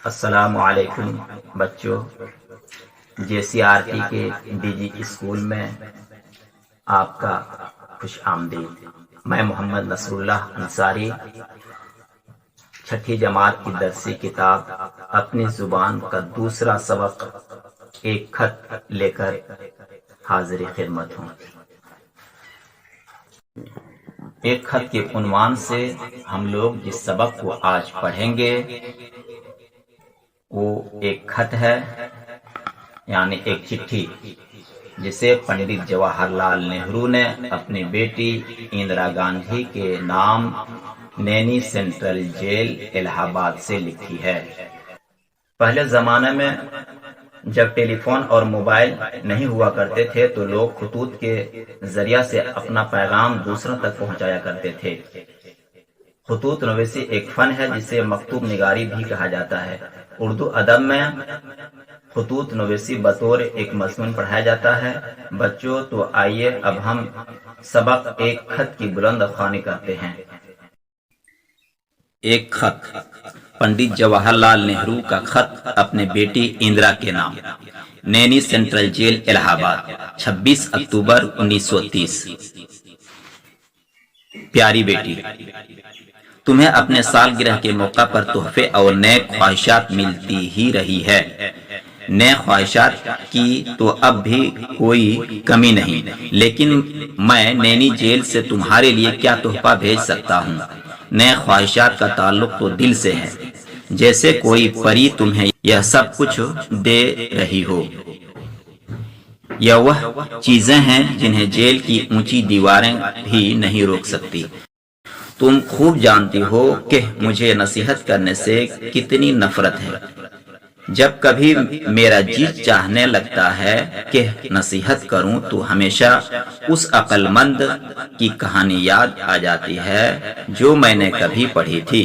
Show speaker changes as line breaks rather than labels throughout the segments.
السلام علیکم بچوں، JCRT کے DG اسکول میں آپ کا خوش آمدید۔ میں محمد نصر اللہ انصاری چھٹی جماعت کی درسی کتاب اپنی زبان کا دوسرا سبق ایک خط لے کر حاضر خدمت ہوں۔ ایک خط کے عنوان سے ہم لوگ جس سبق کو آج پڑھیں گے وہ ایک خط ہے، یعنی ایک چٹھی جسے پنڈت جواہر لال نہرو نے اپنی بیٹی اندرا گاندھی کے نام نینی سینٹرل جیل الہ آباد سے لکھی ہے۔ پہلے زمانے میں جب ٹیلی فون اور موبائل نہیں ہوا کرتے تھے تو لوگ خطوط کے ذریعہ سے اپنا پیغام دوسروں تک پہنچایا کرتے تھے۔ خطوط نویسی ایک فن ہے جسے مکتوب نگاری بھی کہا جاتا ہے۔ اردو ادب میں خطوط نویسی بطور ایک مضمون پڑھایا جاتا ہے۔ بچوں تو آئیے اب ہم سبق ایک خط کی بلند خوانی کرتے ہیں۔ ایک خط، پنڈت جواہر لال نہرو کا خط اپنے بیٹی اندرا کے نام، نینی سینٹرل جیل الہ آباد، 26 اکتوبر 1930۔ پیاری بیٹی، تمہیں اپنے سالگرہ کے موقع پر تحفے اور نیک خواہشات ملتی ہی رہی ہے۔ نیک خواہشات کی تو اب بھی کوئی کمی نہیں، لیکن میں نینی جیل سے تمہارے لیے کیا تحفہ بھیج سکتا ہوں؟ نیک خواہشات کا تعلق تو دل سے ہے، جیسے کوئی پری تمہیں یہ سب کچھ دے رہی ہو۔ یہ وہ چیزیں ہیں جنہیں جیل کی اونچی دیواریں بھی نہیں روک سکتی۔ تم خوب جانتی ہو کہ مجھے نصیحت کرنے سے کتنی نفرت ہے۔ جب کبھی میرا جی چاہنے لگتا ہے کہ نصیحت کروں تو ہمیشہ اس عقل مند کی کہانی یاد آ جاتی ہے جو میں نے کبھی پڑھی تھی۔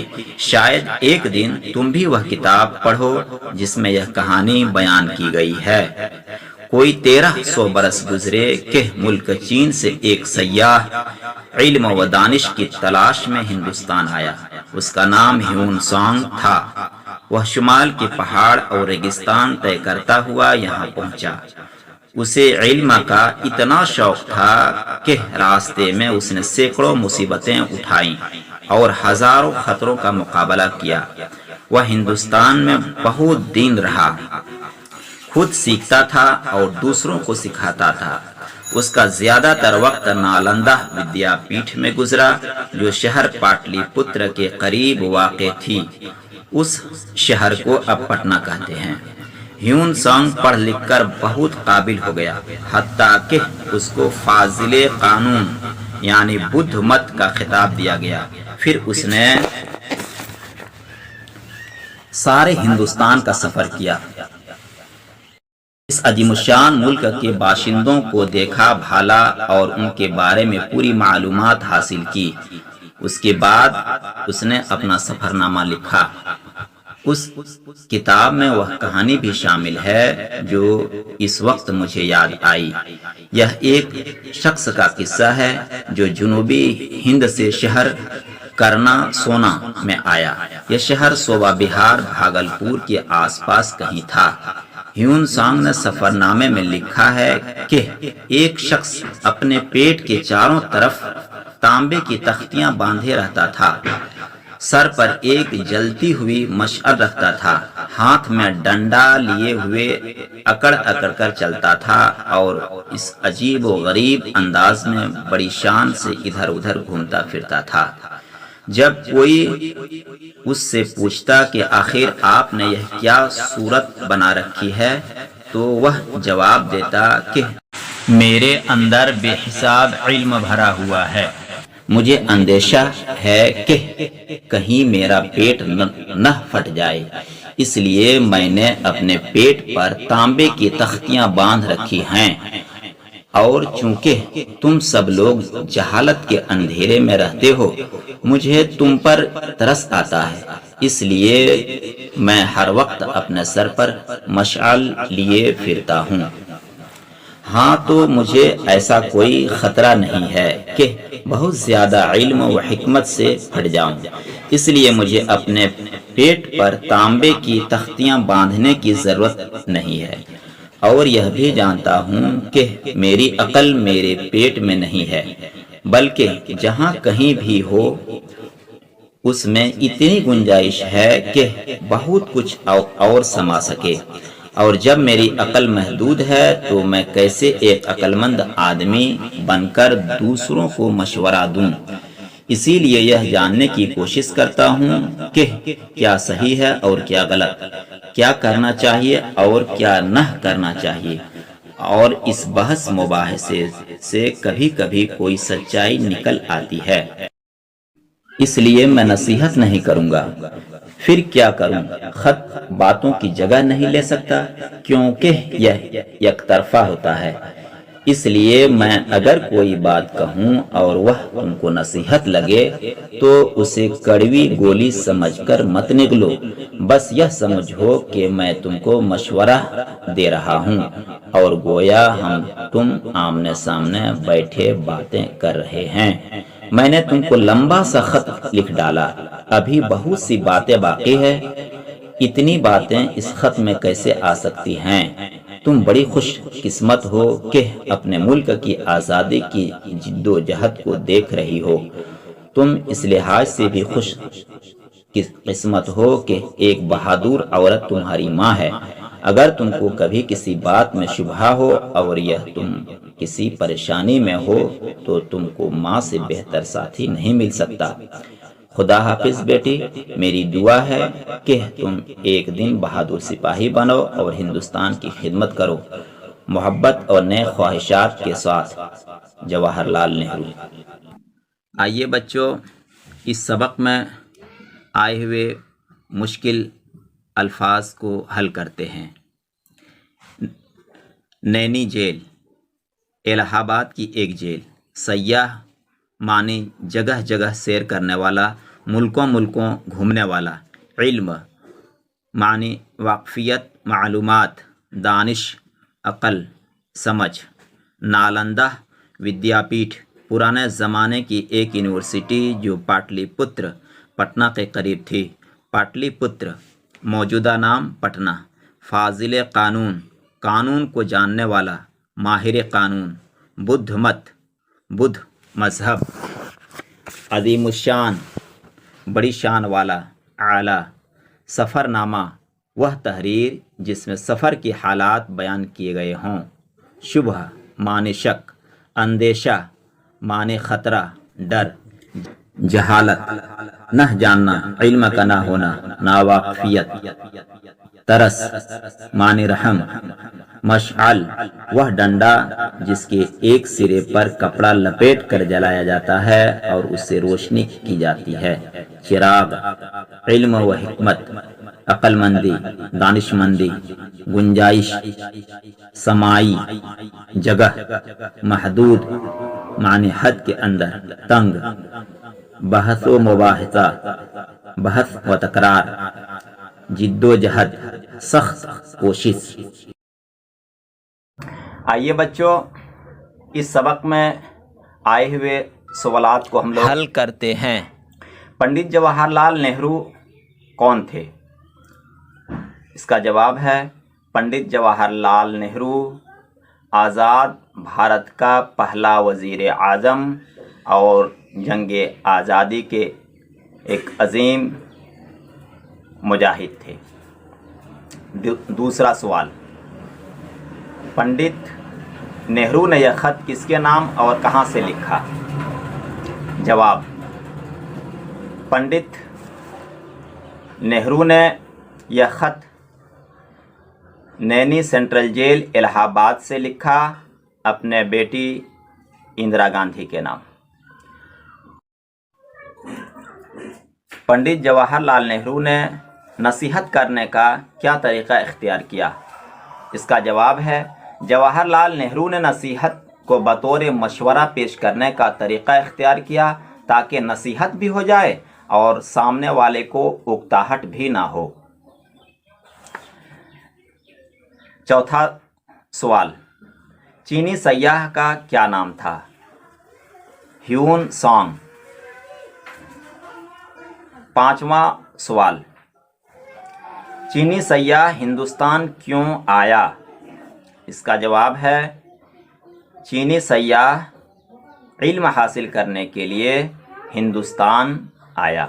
شاید ایک دن تم بھی وہ کتاب پڑھو جس میں یہ کہانی بیان کی گئی ہے۔ کوئی 1300 برس گزرے کہ ملک چین سے ایک سیاح علم و دانش کی تلاش میں ہندوستان آیا۔ اس کا نام ہیون سانگ تھا۔ وہ شمال کے پہاڑ اور ریگستان طے کرتا ہوا یہاں پہنچا۔ اسے علم کا اتنا شوق تھا کہ راستے میں اس نے سینکڑوں مصیبتیں اٹھائیں اور ہزاروں خطروں کا مقابلہ کیا۔ وہ ہندوستان میں بہت دن رہا، خود سیکھتا تھا اور دوسروں کو سکھاتا تھا۔ اس کا زیادہ تر وقت نالندہ ودیا پیٹھ میں گزرا جو شہر پاٹلی پتر کے قریب واقع تھی۔ اس شہر کو اب پٹنہ کہتے ہیں۔ ہیون سانگ پڑھ لکھ کر بہت قابل ہو گیا، حتیٰ کہ اس کو فاضل قانون یعنی بدھ مت کا خطاب دیا گیا۔ پھر اس نے سارے ہندوستان کا سفر کیا، اس عظیم الشان ملک کے باشندوں کو دیکھا بھالا اور ان کے بارے میں پوری معلومات حاصل کی۔ اس کے بعد اس نے اپنا سفر نامہ لکھا۔ اس کتاب میں وہ کہانی بھی شامل ہے جو اس وقت مجھے یاد آئی۔ یہ ایک شخص کا قصہ ہے جو جنوبی ہند سے شہر کرنا سونا میں آیا۔ یہ شہر صوبہ بہار بھاگلپور کے آس پاس کہیں تھا۔ ہیون سانگ نے سفر نامے میں لکھا ہے کہ ایک شخص اپنے پیٹ کے چاروں طرف تانبے کی تختیاں باندھے رہتا تھا، سر پر ایک جلتی ہوئی مشعل رکھتا تھا، ہاتھ میں ڈنڈا لیے ہوئے اکڑ اکڑ کر چلتا تھا اور اس عجیب و غریب انداز میں بڑی شان سے ادھر ادھر گھومتا پھرتا تھا۔ جب کوئی اس سے پوچھتا کہ آخر آپ نے یہ کیا صورت بنا رکھی ہے تو وہ جواب دیتا کہ میرے اندر بے حساب علم بھرا ہوا ہے، مجھے اندیشہ ہے کہ کہیں میرا پیٹ نہ پھٹ جائے، اس لیے میں نے اپنے پیٹ پر تانبے کی تختیاں باندھ رکھی ہیں، اور چونکہ تم سب لوگ جہالت کے اندھیرے میں رہتے ہو مجھے تم پر ترس آتا ہے، اس لیے میں ہر وقت اپنے سر پر مشعل لیے پھرتا ہوں۔ ہاں تو مجھے ایسا کوئی خطرہ نہیں ہے کہ بہت زیادہ علم و حکمت سے پھٹ جاؤں، اس لیے مجھے اپنے پیٹ پر تانبے کی تختیاں باندھنے کی ضرورت نہیں ہے، اور یہ بھی جانتا ہوں کہ میری عقل میرے پیٹ میں نہیں ہے، بلکہ جہاں کہیں بھی ہو اس میں اتنی گنجائش ہے کہ بہت کچھ اور سما سکے، اور جب میری عقل محدود ہے تو میں کیسے ایک عقلمند آدمی بن کر دوسروں کو مشورہ دوں؟ اسی لیے یہ جاننے کی کوشش کرتا ہوں کہ کیا صحیح ہے اور کیا غلط، کیا کرنا چاہیے اور کیا نہ کرنا چاہیے، اور اس بحث مباحثے سے کبھی کبھی کوئی سچائی نکل آتی ہے۔ اس لیے میں نصیحت نہیں کروں گا، پھر کیا کروں؟ خط باتوں کی جگہ نہیں لے سکتا کیونکہ یہ یک طرفہ ہوتا ہے، اس لیے میں اگر کوئی بات کہوں اور وہ تم کو نصیحت لگے تو اسے کڑوی گولی سمجھ کر مت نگلو، بس یہ سمجھو کہ میں تم کو مشورہ دے رہا ہوں، اور گویا تم آمنے سامنے بیٹھے باتیں کر رہے ہیں۔ میں نے تم کو لمبا سا خط لکھ ڈالا، ابھی بہت سی باتیں باقی ہے، اتنی باتیں اس خط میں کیسے آ سکتی ہیں؟ تم بڑی خوش قسمت ہو کہ اپنے ملک کی آزادی کی جد و جہد کو دیکھ رہی ہو، تم اس لحاظ سے بھی خوش قسمت ہو کہ ایک بہادر عورت تمہاری ماں ہے۔ اگر تم کو کبھی کسی بات میں شبہ ہو اور یہ تم کسی پریشانی میں ہو تو تم کو ماں سے بہتر ساتھی نہیں مل سکتا۔ خدا حافظ بیٹی، میری دعا ہے کہ تم ایک دن بہادر سپاہی بنو اور ہندوستان کی خدمت کرو۔ محبت اور نیک خواہشات کے ساتھ، جواہر لال نہرو۔ آئیے بچوں، اس سبق میں آئے ہوئے مشکل الفاظ کو حل کرتے ہیں۔ نینی جیل، الہ آباد کی ایک جیل۔ سیاح معنی جگہ جگہ سیر کرنے والا، ملکوں ملکوں گھومنے والا۔ علم معنی واقفیت، معلومات، دانش، عقل، سمجھ۔ نالندہ ودیا پیٹھ، پرانے زمانے کی ایک یونیورسٹی جو پاٹلی پتر پٹنہ کے قریب تھی۔ پاٹلی پتر موجودہ نام پٹنہ۔ فاضل قانون، قانون کو جاننے والا، ماہر قانون۔ بدھ مت، بدھ مذہب۔ عظیم الشان، بڑی شان والا، اعلیٰ۔ سفر نامہ، وہ تحریر جس میں سفر کی حالات بیان کیے گئے ہوں۔ شبہ معنی شک، اندیشہ معنی خطرہ، ڈر۔ جہالت، نہ جاننا، علم کا نہ ہونا، ناواقفیت۔ ترس معنی رحم۔ مشعل، وہ ڈنڈا جس کے ایک سرے پر کپڑا لپیٹ کر جلایا جاتا ہے اور اس سے روشنی کی جاتی ہے۔ چراغ، علم و حکمت، عقل مندی، دانش مندی۔ گنجائش، سماعی، جگہ۔ محدود معنی حد کے اندر، تنگ۔ بحث و مباحثہ، بحث و تکرار۔ جد و جہد، سخت کوشش۔ آئیے بچوں، اس سبق میں آئے ہوئے سوالات کو ہم لوگ حل کرتے ہیں۔ پنڈت جواہر لال نہرو کون تھے؟ اس کا جواب ہے پنڈت جواہر لال نہرو آزاد بھارت کا پہلا وزیر اعظم اور جنگ آزادی کے ایک عظیم مجاہد تھے۔ دوسرا سوال، پنڈت نہرو نے یہ خط کس کے نام اور کہاں سے لکھا؟ جواب، پنڈت نہرو نے یہ خط نینی سینٹرل جیل الہ آباد سے لکھا اپنے بیٹی اندرا گاندھی کے نام۔ پنڈت جواہر لال نہرو نے نصیحت کرنے کا کیا طریقہ اختیار کیا؟ اس کا جواب ہے جواہر لال نہرو نے نصیحت کو بطور مشورہ پیش کرنے کا طریقہ اختیار کیا تاکہ نصیحت بھی ہو جائے اور سامنے والے کو اکتاہٹ بھی نہ ہو۔ چوتھا سوال، چینی سیاح کا کیا نام تھا؟ Heaven song. پانچواں سوال، چینی سیاح ہندوستان کیوں آیا؟ اس کا جواب ہے چینی سیاح علم حاصل کرنے کے لیے ہندوستان آیا۔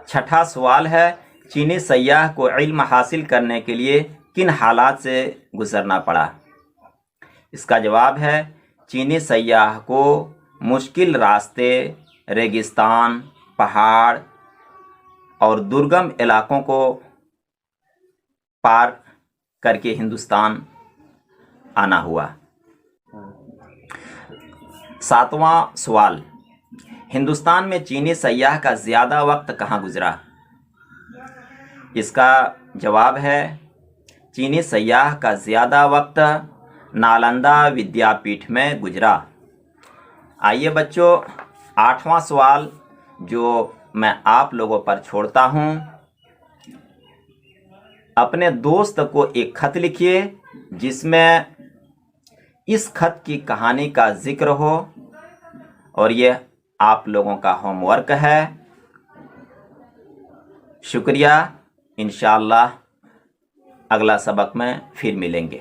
چھٹا سوال ہے چینی سیاح کو علم حاصل کرنے کے لیے کن حالات سے گزرنا پڑا؟ اس کا جواب ہے چینی سیاح کو مشکل راستے، ریگستان، پہاڑ اور درگم علاقوں کو پار کر کے ہندوستان آنا ہوا۔ ساتواں سوال ہندوستان میں چینی سیاح کا زیادہ وقت کہاں گزرا؟ اس کا جواب ہے چینی سیاح کا زیادہ وقت نالندہ ودیا پیٹھ میں گزرا۔ آئیے بچوں، 8واں سوال جو میں آپ لوگوں پر چھوڑتا ہوں، اپنے دوست کو ایک خط لکھیے جس میں اس خط کی کہانی کا ذکر ہو، اور یہ آپ لوگوں کا ہوم ورک ہے۔ شکریہ، انشاءاللہ اگلا سبق میں پھر ملیں گے۔